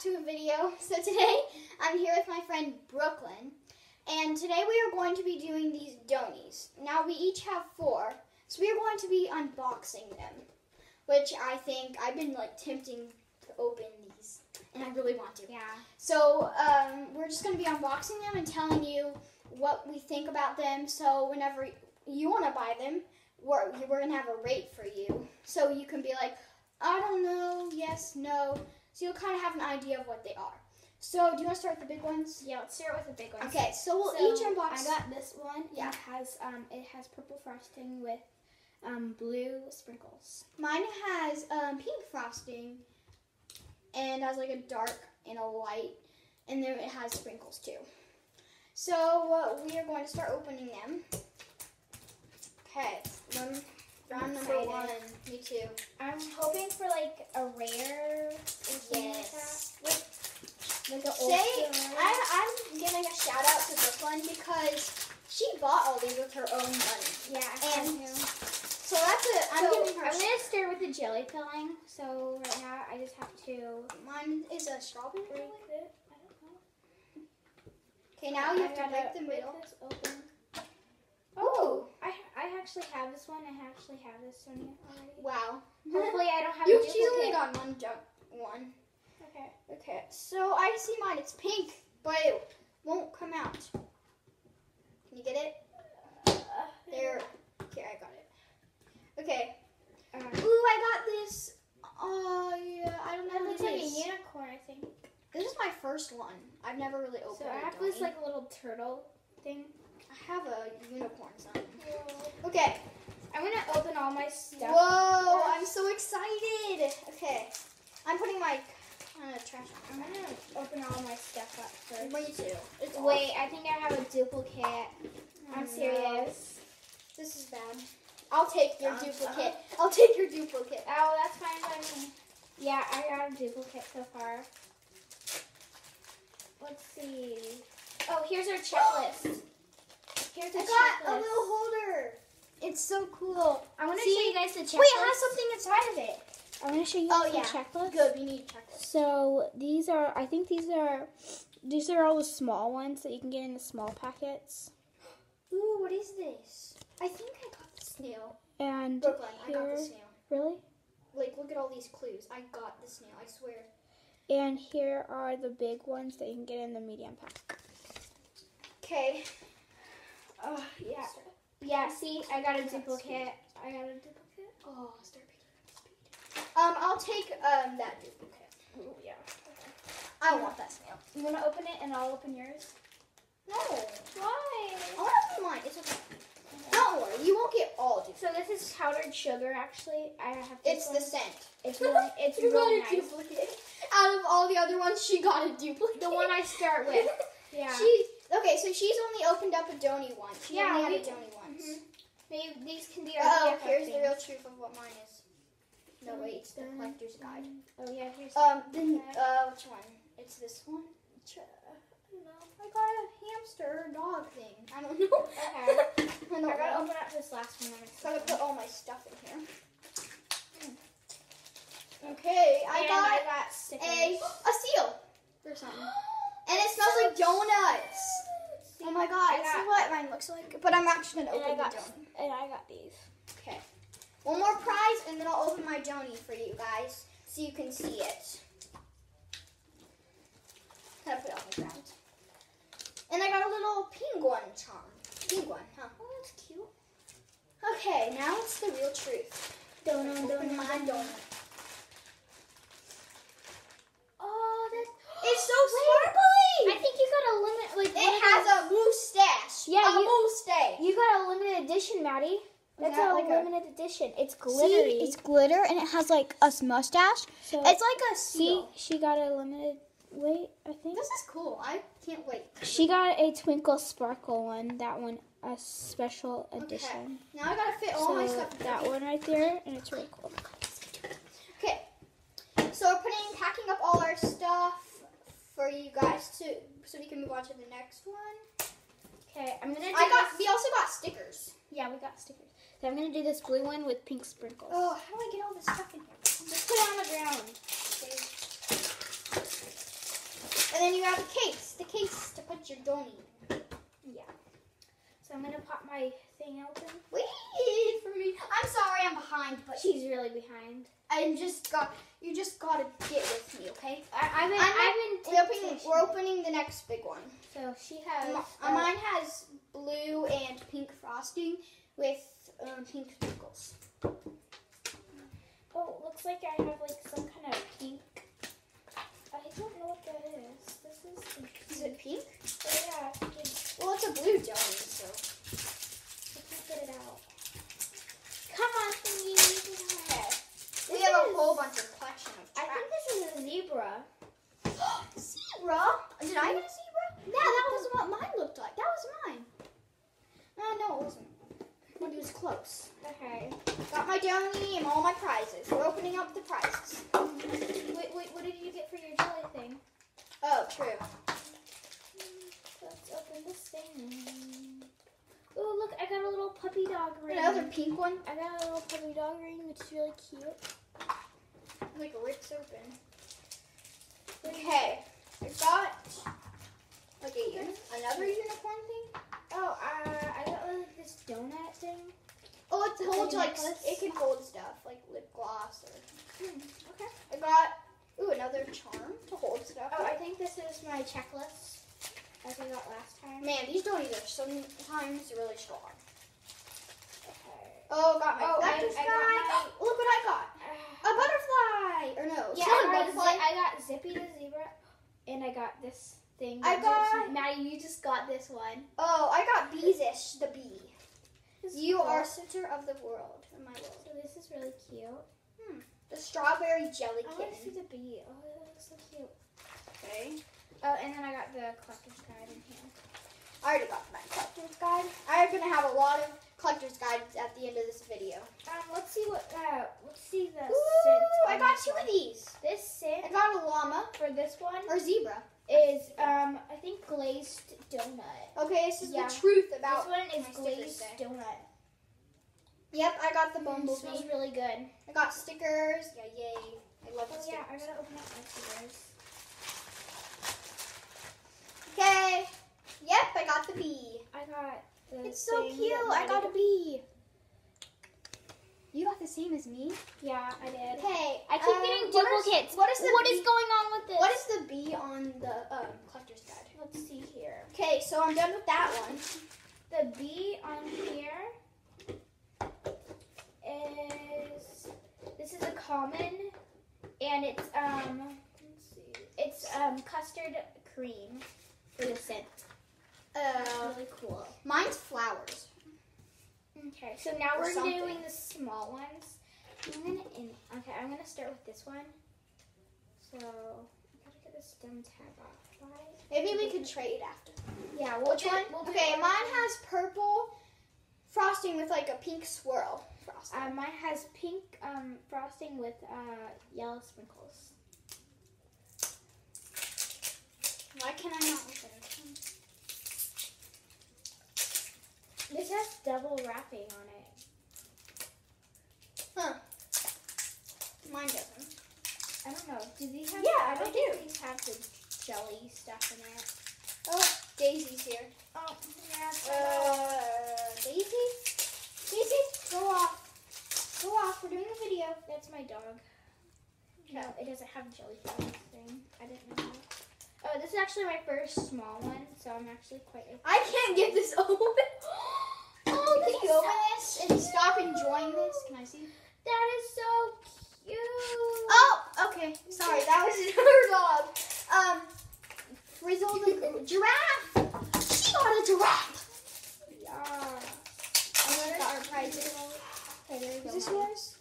to a video. So today I'm here with my friend Brooklyn, and today we are going to be doing these DoughMi's. Now we each have 4, so we are going to be unboxing them, which I think I've been like tempting to open these, and I really want to. Yeah. So we're just going to be unboxing them and telling you what we think about them. So whenever you want to buy them, we're going to have a rate for you, so you can be like, I don't know, yes, no. So you'll kind of have an idea of what they are. So do you want to start with the big ones? Yeah, let's start with the big ones. Okay, so we'll each unbox. I got this one. Yeah. It has purple frosting with blue sprinkles. Mine has pink frosting and has like a dark and a light, and then it has sprinkles too. So we are going to start opening them. Okay, round number 1. Me too. I'm hoping for like a rare or something Yes. like an old school. I'm giving a shout out to Brooklyn because she bought all these with her own money. Yeah, And I so that's it. I'm giving her. I'm gonna start with the jelly filling. So right now I just have to Mine is a strawberry. break it. I don't know. Okay, now you have to break the middle. Break this open. Oh, I actually have this one. I actually have this one already. wow. Hopefully I don't have You a she's only duplicate. got one. Okay. Okay, so I see mine. It's pink, but it won't come out. Can you get it? There. Okay, I got it. Okay. Ooh, I got this. Oh, yeah. I don't know That what looks it like a is. unicorn, I think. This is my first one. I've never really opened So I a have this Doughmi. like little turtle thing. I have a unicorn sign. Okay. I'm gonna open all my stuff. Whoa, I'm so excited. Okay. I'm putting my trash. I'm gonna open all my stuff up first. Me too. It's Wait, I think I have a duplicate. I'm serious. This is bad. I'll take your duplicate. I'll take your duplicate. Oh, that's fine by me. Yeah, I got a duplicate so far. Let's see. Oh, here's our checklist. Here's a I checklist. got a little holder. It's so cool. I want to show you guys the checklist. Wait, it has something inside of it. I want to show you Oh, the yeah. checklist. Good, we need a checklist. So these are, I think these are all the small ones that you can get in the small packets. Ooh, what is this? I think I got the snail. And Brooklyn, here, I got the snail. really? Like, look at all these clues. I got the snail, I swear. And here are the big ones that you can get in the medium pack. Okay. Oh, yeah. Yeah, see, I got a duplicate. I got a duplicate. Oh, start picking up speed. I'll take that duplicate. Oh, yeah. I want that snail. You want to open it and I'll open yours? No. Why? I want to open mine. It's okay. Don't worry, you won't get all duplicate. So this is powdered sugar, actually. I have this It's one. the scent. It's really, it's You really got a nice. duplicate. Out of all the other ones, she got a duplicate. The one I start with. Yeah. Okay, so she's only opened up a DoughMi one. She only had a DoughMi once. Maybe these can be our Oh, BFF here's the things. real truth of what mine is. No, wait, it's the collector's guide. Oh yeah, here's Which one? It's this one. I don't know. I got a hamster or dog thing. I don't know. Okay. I I don't gotta know. open up this last one. Gotta put all my stuff in here. Okay, I got stickers. a seal or something. And it smells like donuts. Oh my god, this is what mine looks like. But I'm actually going to open the donut. And I got these. Okay. One more prize, and then I'll open my donut for you guys so you can see it. Gotta put it on the ground. And I got a little penguin charm. Penguin, huh? Oh, that's cute. Okay, now it's the real truth. Open my donut. Oh, it's so sparkly! I think you got a limit. Like It has a mustache. Yeah, a mustache. You got a limited edition, Maddie. That's that a like a- limited edition. It's glittery. See, it's glitter and it has like a mustache. So, It's like a seal. she got a limited. Wait, I think This is cool. I can't wait. she got a twinkle sparkle one. That one, a special edition. Now I gotta fit all my So stuff in that here. one right there, and it's really cool. Okay. So we're packing up all our stuff for you guys so we can move on to the next one. Okay, I'm gonna. We also got stickers. Yeah, we got stickers. So I'm gonna do this blue one with pink sprinkles. Oh, how do I get all this stuff in here? Just put it on the ground. then you have the case to put your donut in. Yeah. So I'm gonna pop my thing open. Wait for me. I'm sorry I'm behind, but She's really behind. you just gotta get with me, okay? We're We're opening the next big one. So she has. Mine has blue and pink frosting with pink sprinkles. Oh, looks like I have like some kind of pink. I don't know what that is. This is. Is it pink? Oh, yeah, it's pink. Well, it's a blue jelly, so. I can't get it out. Come on, thingy. We have a whole bunch of collection of I traps. think this is a zebra. Zebra? Did I get a zebra? Yeah, that was what mine looked like. That was mine. No, it wasn't. But it was close. Okay. Got my donut and all my prizes. We're opening up the prizes. Wait, what did you get for your jelly thing? Oh, true. Let's open this thing. Oh, look, I got a little puppy dog ring. Another pink one. I got a little puppy dog ring, which is really cute. Like a ripped open. Okay. I got like another unicorn thing. Oh, I got like this donut thing. Oh, it holds like necklace. it can hold stuff like lip gloss or. Okay. I got another charm to hold stuff. Oh, I think this is my checklist, as I got last time. Man, these donuts are sometimes really strong. Okay. Oh, got my Oh, collector's I got guide. my- Look what I got. A butterfly. Or no, it's Yeah, not a I butterfly. got Zippy the zebra, and I got this thing. I got- Maddie, you just got this one. Oh, I got Beesish, the bee. This is You cool. are center of the world, in my world. So this is really cute. The strawberry jelly I want to see kitten. the bee. Oh, that looks so cute. Okay. Oh, and then I got the collector's guide in here. I already got my collector's guide. I'm gonna have a lot of collector's guides at the end of this video. Let's see what. Let's see the Ooh, scent. I on got this two one. of these. This I scent got a llama for this one or zebra. is I think glazed donut. Okay, this is Yeah. the truth about This one is my stickers glazed say. donut. Yep, I got the It bumblebee. smells really good. I got stickers. Yeah, yay. I love the Oh stickers. yeah, I gotta open up my stickers. Okay. Yep, I got the bee. I got the. It's so thing cute. that I got a Maddie- bee. You got the same as me? Yeah, I did. Okay. I keep getting what is- duplicates. What is the What bee? is going on with this? What is the bee on the collector's guide? Let's see here. Okay, so I'm done with that one. The bee on here is this is a common, and it's let's see, it's custard cream for the scent. Really cool. Mine's flowers. Okay, so now Or we're something. doing the small ones. I'm gonna start with this one. So I gotta get the stem tab off. Why? Maybe we could trade after. Yeah, Which one? We'll do Okay, it. mine has purple frosting with like a pink swirl frosting. Mine has pink frosting with yellow sprinkles. Why can I not open it? This has double wrapping on it. Huh. Mine doesn't. I don't know. Do these have? Yeah, I don't they think do. these have the jelly stuff in it. Oh, Daisy's here. Oh, yeah. Daisy? Daisy, go off. Go off. We're doing a video. That's my dog. Okay. No, it doesn't have jelly thing. I didn't know that. Oh, this is actually my first small one, so I'm actually quite excited. I can't get this open. Oh, Can you open this and stop enjoying this? Can I see? That is so cute. Oh, okay. Sorry, that was another dog. Frizzle the giraffe. She got a giraffe. Yeah. And then got our prizes. Okay, there you go. Is this Mom. yours?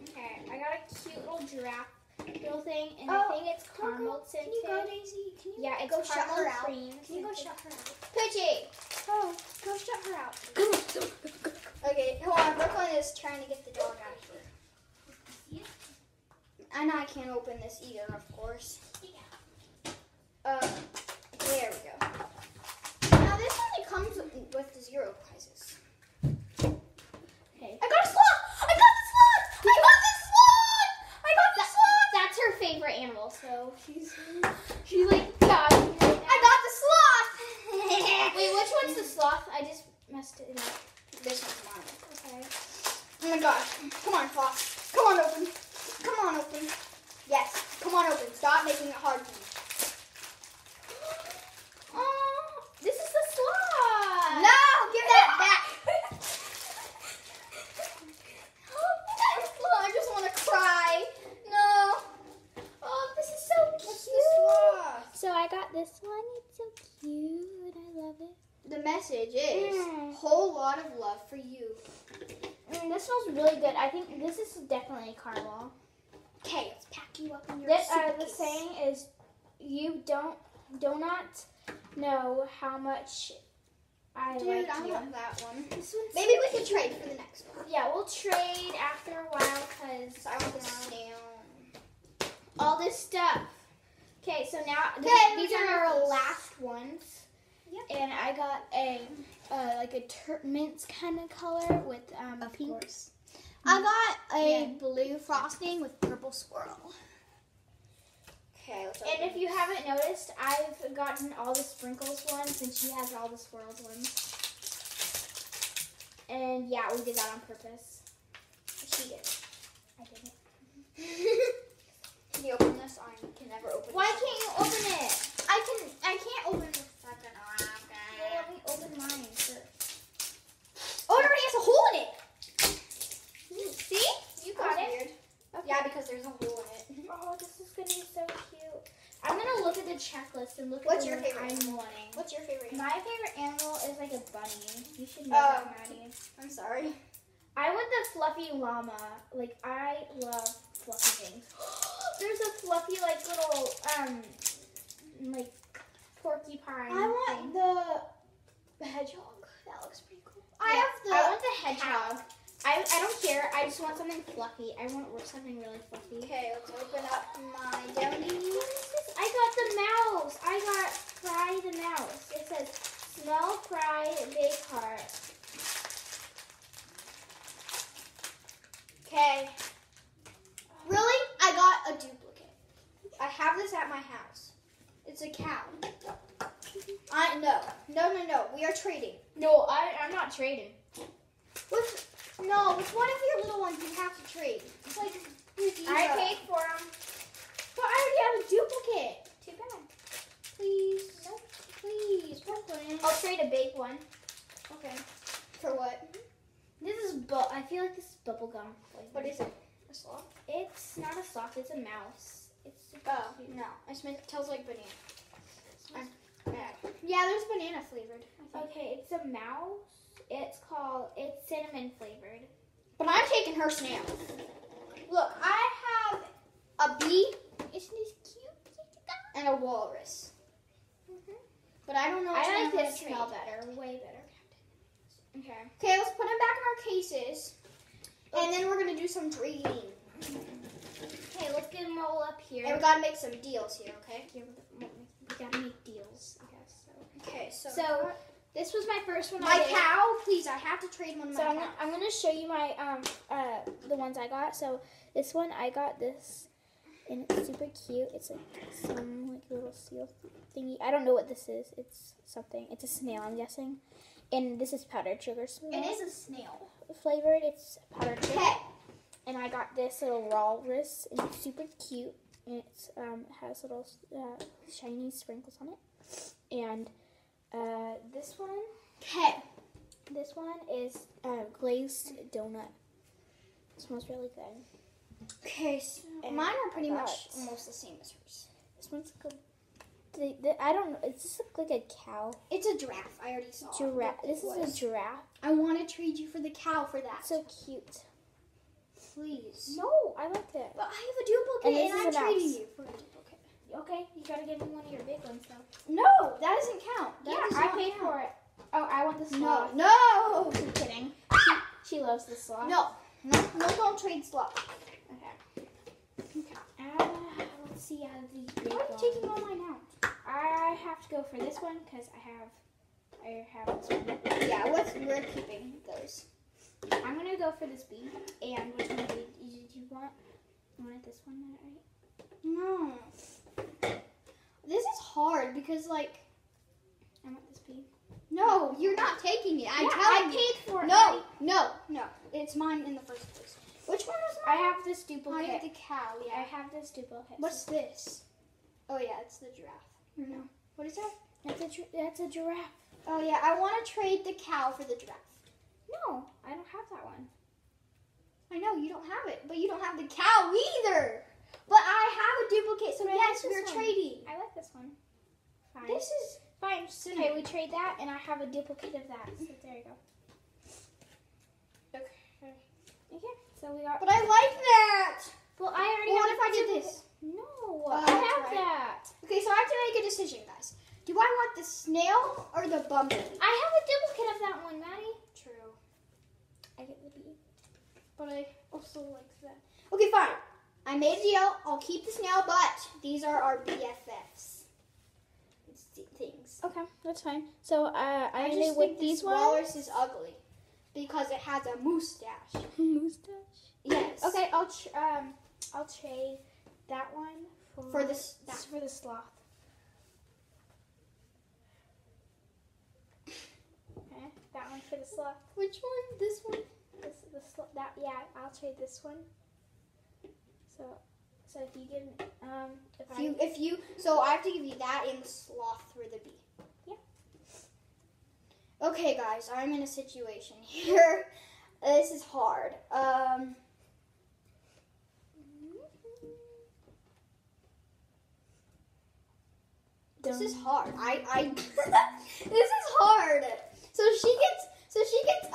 Okay, I got a cute little giraffe little thing, and Oh, I think it's caramel scented. Can you go, Daisy? Can you Yeah, it's go shut caramel her out? cream. Can you go scented. shut her out? Pidgey. Oh, go shut her out. Okay, hold on. Brooklyn is trying to get the dog out of here. And I can't open this either, of course. There we go. Now this only comes with 0 prizes. Okay. I got a sloth! I got the sloth! I got the sloth! I got the sloth! That's her favorite animal, so she's please. She's like dying. I got the sloth. Wait, which one's the sloth? I just messed it up. This one's mine. Okay. Oh my gosh. Come on, sloth. Come on, open. Come on, open. Yes. Come on, open. Stop making it hard for me. Oh, this is the sloth. No, give that back. I just want to cry. No. Oh, this is so cute. What's the sloth? So I got this one. It's so cute. I love it. The message is whole lot of love for you. This smells really good. I think this is definitely caramel. Okay, let's pack you up in your This, suitcase. the saying is, you do not know how much I like Dude, I you. want that one. This one's Maybe we can trade for the next one. Yeah, we'll trade after a while because I want the snail. all this stuff. Okay, so now these are our last ones. Yep. And I got a like a mint kind of color with pink. Course. I got a blue frosting with purple swirl. Okay, let's open And if you haven't noticed, I've gotten all the sprinkles ones and she has all the swirls ones. And yeah, we did that on purpose. She did. I didn't. Can you open this? I can never open Why this. can't you open it? I can't open the second one. Well, let me open mine first. Oh, it already has a hole in it. See? You got it. Weird. Okay. Yeah, because there's a hole in it. Oh, this is gonna be so cute. I'm gonna look at the checklist and look What's at your the favorite one I'm animal? wanting. What's your favorite? My favorite animal is like a bunny. You should know that, Maddie. I'm sorry. I want the fluffy llama. Like, I love fluffy things. There's a fluffy, like, little, like, porcupine I want thing. the hedgehog. That looks pretty cool. I I want the hedgehog. I don't care. I just want something fluffy. I want something really fluffy. Okay, let's open up my downy. What is this? I got the mouse. I got Fry the mouse. It says, smell, fry, bake heart. Okay. Really? I got a duplicate. I have this at my house. It's a cow. No. We are trading. No, I'm not trading. With one of your little ones you have to trade. It's like I paid for them. But I already have a duplicate. Too bad. Please. Nope. Please. Brooklyn. I'll trade a big one. Okay. For what? This is I feel like this is bubblegum. What is it? A sloth? It's not a sloth. It's a mouse. It's super cute. No. It smells like banana. Yeah, there's banana flavored. Okay, it's a mouse. It's cinnamon flavored. But I'm taking her snail. Look, I have a bee. Isn't this cute? And a walrus. But I don't know which I one like I'm this gonna smell trade. better. Way better. Okay. Okay, let's put them back in our cases. And then we're going to do some trading. Okay, let's get them all up here. And we got to make some deals here, okay? We gotta make deals, I guess. Okay, So this was my first one. my cow, please, I have to trade one of my cows. I'm gonna show you my the ones I got. So this one I got this, and it's super cute. It's like some like little seal thingy. I don't know what this is. It's something. It's a snail, I'm guessing. And this is powdered sugar It is a snail. flavored. It's powdered sugar. Okay. And I got this little walrus, and it's super cute. And it has little shiny sprinkles on it. And this one. Okay. This one is glazed donut. It smells really good. Okay, so And mine are pretty I got much almost the same as hers. This one's good. I don't know. It just looks like a cow. It's a giraffe. I already saw. Giraffe. what This it is was. a giraffe. I want to trade you for the cow for that. So cute. Please. No, I like it. But I have a duplicate, And and, this is I'm a trading mouse. you for a duplicate. Okay, you gotta give me one of your big ones though. No, that doesn't count. That Yeah, does I not paid count. for it. Oh, I want the No, sloth. no. I'm kidding. She loves the sloth. No, don't trade sloth. Okay. Let's see out of these big Why are you ones. taking all mine out? I have to go for this one because I have this one. Yeah, we're keeping those. I'm gonna go for this bee. And which one did you want? You wanted this one, right? No. This is hard because, like, I want this bee. no, you're not taking it. I paid for it. No. It's mine in the first place. Which one was I mine? have this duplicate. I have the cow. I Yeah. have this duplicate. What's this? Oh yeah, it's the giraffe. No. What is that? That's a giraffe. Oh yeah, I want to trade the cow for the giraffe. No, I don't have that one. I know you don't have it, but you don't have the cow either. But I have a duplicate, so But I yes, like we're this one. trading. I like this one. Fine. This is fine. cinnamon. Okay, we trade that, and I have a duplicate of that. So there you go. okay. Okay, so we got. But I like that. Well, I already. Well, what have if I a did duplicate. this? No, Oh, I that's have right. that. Okay, so I have to make a decision, guys. Do I want the snail or the bumblebee? I have a duplicate of that one, Maddie. True. I get the bee. But I also like that. Okay, fine. I made a deal. I'll keep the snail, but these are our BFFs. Things. Okay, that's fine. So I ended just with think these this ones. walrus is ugly because it has a mustache. Mustache. Yes. Okay, I'll trade that one For this. for the sloth. Okay, that one for the sloth. Which one? This one? I'll trade this one. So if you give So I have to give you that and the sloth for the bee. Yeah. Okay, guys, I'm in a situation here. This is hard. This is hard. This is hard. So she gets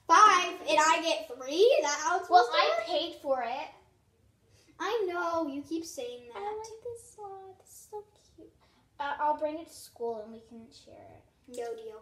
5 and I get 3. Is that how it's supposed to work? paid for it. I know, you keep saying that. I like this sloth. It's so cute. I'll bring it to school and we can share it. No deal.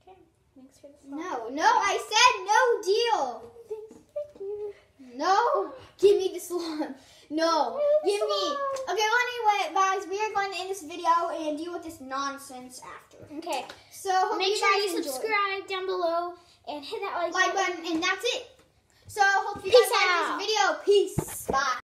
Okay. Thanks for the sloth. No, I said no deal. Thank you. No, give me the sloth. No, give me. Okay, well anyway, guys, we are going to end this video and deal with this nonsense after. Okay. So hope Make you sure guys you enjoyed. subscribe down below and hit that Like button, and that's it. So hope you Peace guys liked out. this video. Peace. Bye.